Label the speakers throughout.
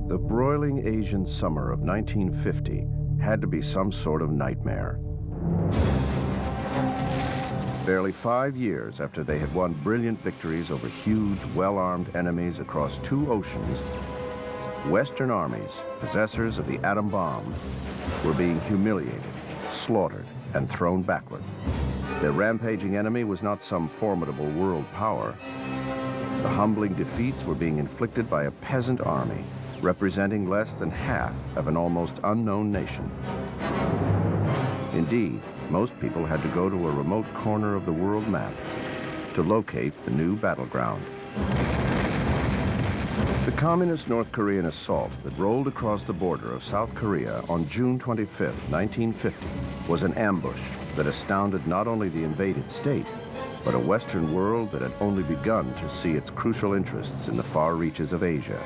Speaker 1: The broiling Asian summer of 1950 had to be some sort of nightmare. Barely 5 years after they had won brilliant victories over huge, well-armed enemies across 2 oceans, Western armies, possessors of the atom bomb, were being humiliated, slaughtered, and thrown backward. Their rampaging enemy was not some formidable world power. The humbling defeats were being inflicted by a peasant army, representing less than half of an almost unknown nation. Indeed, most people had to go to a remote corner of the world map to locate the new battleground. The communist North Korean assault that rolled across the border of South Korea on June 25, 1950, was an ambush that astounded not only the invaded state, but a Western world that had only begun to see its crucial interests in the far reaches of Asia.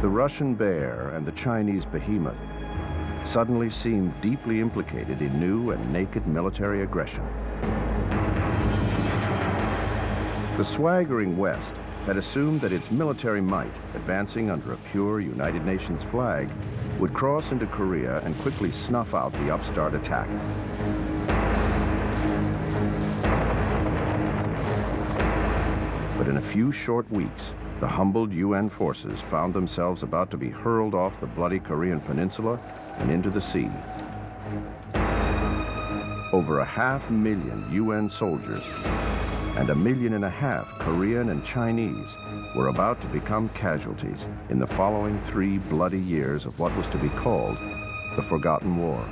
Speaker 1: The Russian bear and the Chinese behemoth suddenly seemed deeply implicated in new and naked military aggression. The swaggering West had assumed that its military might, advancing under a pure United Nations flag, would cross into Korea and quickly snuff out the upstart attack. But in a few short weeks, the humbled UN forces found themselves about to be hurled off the bloody Korean peninsula and into the sea. Over 500,000 UN soldiers and 1.5 million Korean and Chinese were about to become casualties in the following 3 bloody years of what was to be called the Forgotten War.